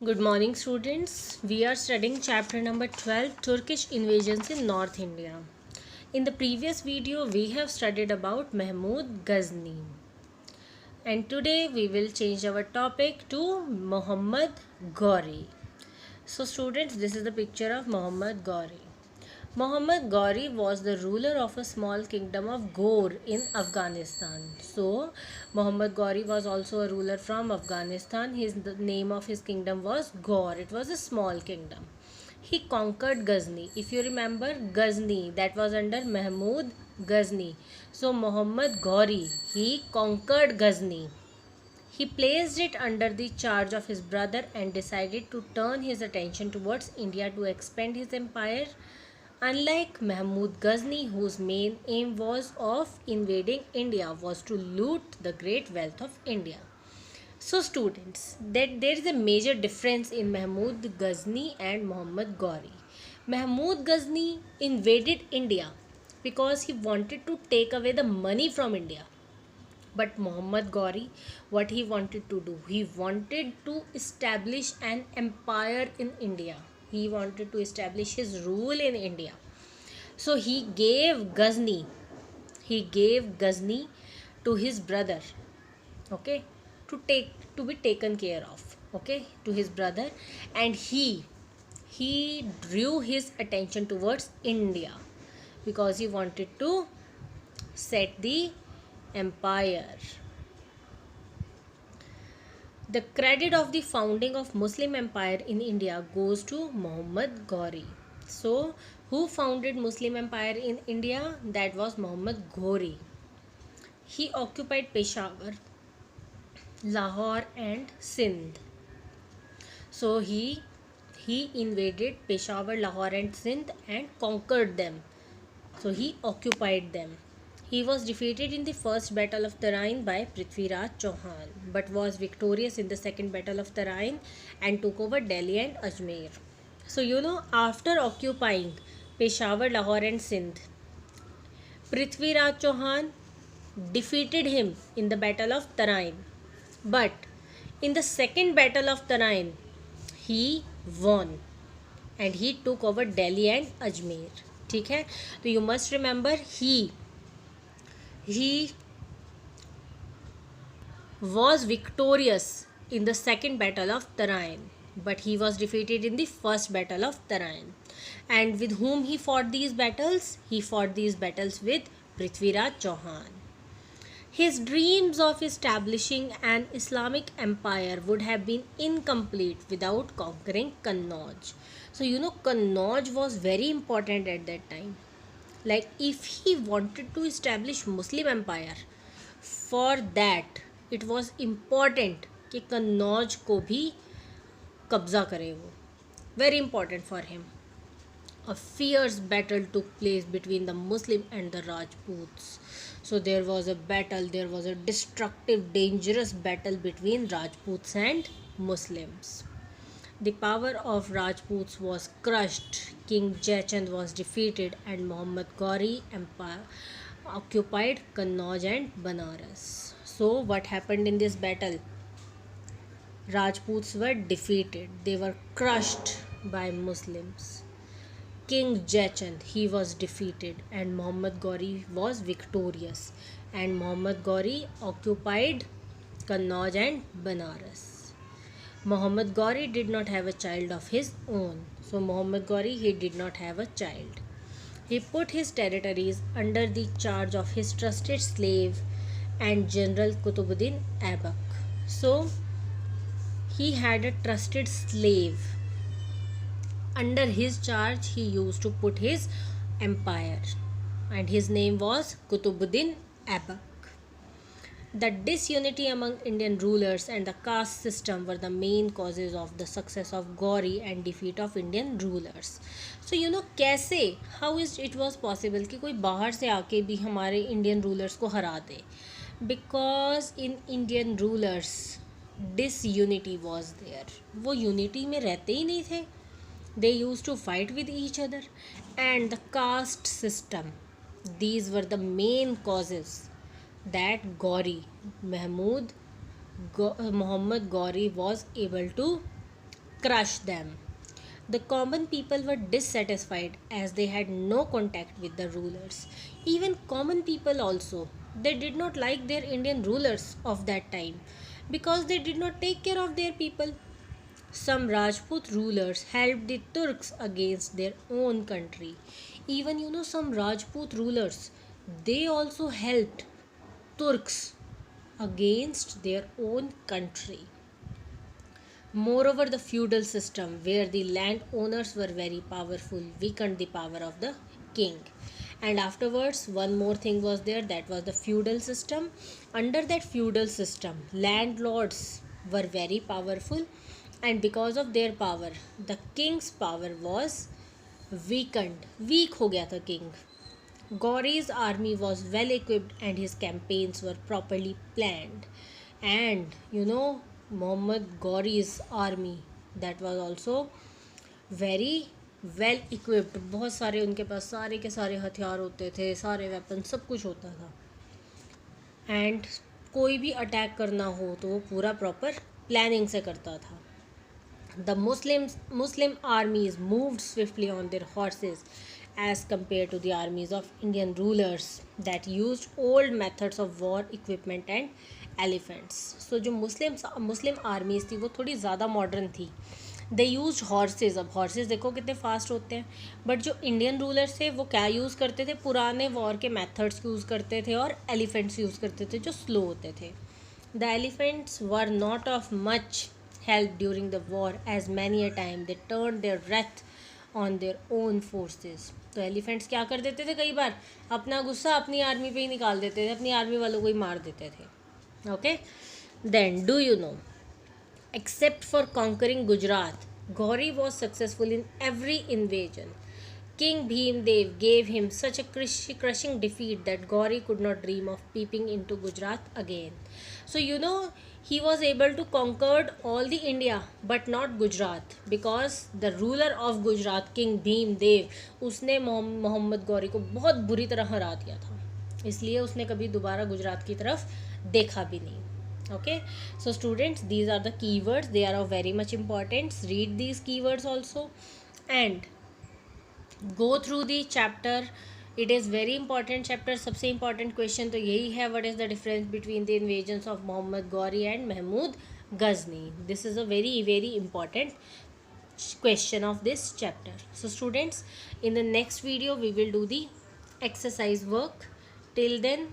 Good morning, students. We are studying chapter number 12, Turkish invasions in North India. In the previous video, we have studied about Mahmud Ghazni. And today we will change our topic to Muhammad Ghori. So, students, this is the picture of Muhammad Ghori. Muhammad Ghori was the ruler of a small kingdom of Ghor in Afghanistan. So, Muhammad Ghori was also a ruler from Afghanistan. The name of his kingdom was Ghor. It was a small kingdom. He conquered Ghazni. If you remember, Ghazni, that was under Mahmud Ghazni. So, Muhammad Ghori, he conquered Ghazni. He placed it under the charge of his brother and decided to turn his attention towards India to expand his empire. Unlike Mahmud Ghazni, whose main aim was of invading India, was to loot the great wealth of India. So, students, that there is a major difference in Mahmud Ghazni and Muhammad Ghori. Mahmud Ghazni invaded India because he wanted to take away the money from India. But Muhammad Ghori, what he wanted to do? He wanted to establish an empire in India. He wanted to establish his rule in India. So he gave Ghazni to his brother, okay, to be taken care of, okay, to his brother, and he drew his attention towards India because he wanted to set the empire. The credit of the founding of Muslim empire in India goes to Muhammad Ghori. So, who founded Muslim empire in India? That was Muhammad Ghori. He occupied Peshawar, Lahore and Sindh. So he invaded Peshawar, Lahore and Sindh and conquered them. So he occupied them. He was defeated in the first battle of Tarain by Prithviraj Chauhan, but was victorious in the second battle of Tarain and took over Delhi and Ajmer. So after occupying Peshawar, Lahore and Sindh, Prithviraj Chauhan defeated him in the battle of Tarain. But in the second battle of Tarain, he won and he took over Delhi and Ajmer. ठीक है, तो you must remember he was victorious in the second battle of Tarain, but he was defeated in the first battle of Tarain. And with whom he fought these battles? He fought these battles with Prithviraj Chauhan. His dreams of establishing an Islamic empire would have been incomplete without conquering Kannauj. So Kannauj was very important at that time. Like if he wanted to establish Muslim empire, for that it was important कि कन्नौज को भी कब्जा करे वो. Very important for him. A fierce battle took place between the Muslim and the Rajputs. So there was a destructive, dangerous battle between Rajputs and Muslims. The power of Rajputs was crushed, King Jaichand was defeated, and Muhammad Ghori Empire occupied Kannauj and Banaras. So what happened in this battle? Rajputs were defeated. They were crushed by Muslims. King Jaichand, he was defeated and Muhammad Ghori was victorious, and Muhammad Ghori occupied Kannauj and Banaras. Muhammad Ghori did not have a child of his own. So Muhammad Ghori, he did not have a child. He put his territories under the charge of his trusted slave and General Qutbuddin Aibak. So he had a trusted slave. Under his charge, he used to put his empire, and his name was Qutbuddin Aibak. The disunity among Indian rulers and the caste system were the main causes of the success of Ghori and defeat of Indian rulers. So कैसे, how is it was possible कि कोई बाहर से आके भी हमारे Indian rulers को हरा दे? Because in Indian rulers disunity was there. वो unity में रहते ही नहीं थे. They used to fight with each other, and the caste system, these were the main causes that Muhammad Ghori was able to crush them. The common people were dissatisfied as they had no contact with the rulers. Even common people also, they did not like their Indian rulers of that time because they did not take care of their people. Some Rajput rulers helped the Turks against their own country. Even some Rajput rulers, they also helped Turks against their own country. Moreover, the feudal system, where the landowners were very powerful, weakened the power of the king. And afterwards, one more thing was there, that was the feudal system. Under that feudal system, landlords were very powerful, and because of their power, the king's power was weakened. Weak हो गया था king. Gauri's army was well equipped and his campaigns were properly planned. And Muhammad Gauri's army, that was also very well equipped. बहुत सारे उनके पास सारे के सारे हथियार होते थे, सारे वेपन, सब कुछ होता था. एंड कोई भी अटैक करना हो तो वो पूरा प्रॉपर प्लानिंग से करता था. The Muslim armies moved swiftly on their horses as compared to the armies of Indian rulers that used old methods of war equipment and elephants. So जो Muslim armies थी वो थोड़ी ज़्यादा मॉडर्न थी. They used horses. अब horses देखो कितने fast होते हैं. बट जो इंडियन रूलर्स थे वो क्या यूज़ करते थे, पुराने वॉर के मेथड्स यूज़ करते थे और एलिफेंट्स यूज़ करते थे जो स्लो होते थे. The elephants were not of much help during the war as many a time they turned their wrath on their own forces. तो एलिफेंट्स क्या कर देते थे, कई बार अपना गुस्सा अपनी आर्मी पे ही निकाल देते थे, अपनी आर्मी वालों को ही मार देते थे. Okay, then do you know, except for conquering Gujarat, Gauri was successful in every invasion. King Bhim Dev gave him such a crushing defeat that Gauri could not dream of peeping into Gujarat again. So he was able to conquer all the India but not Gujarat, because the ruler of Gujarat, King Bhim Dev, उसने मोहम्मद गौरी को बहुत बुरी तरह हरा दिया था. इसलिए उसने कभी दोबारा गुजरात की तरफ देखा भी नहीं. Okay, so students, these are the keywords. They are of very much importance. Read these keywords also and go through the chapter. It is very important chapter. सबसे important question तो यही है, what is the difference between the invasions of Muhammad Gauri and Mahmud Ghazni. This is a very very important question of this chapter. So students, in the next video we will do the exercise work. Till then,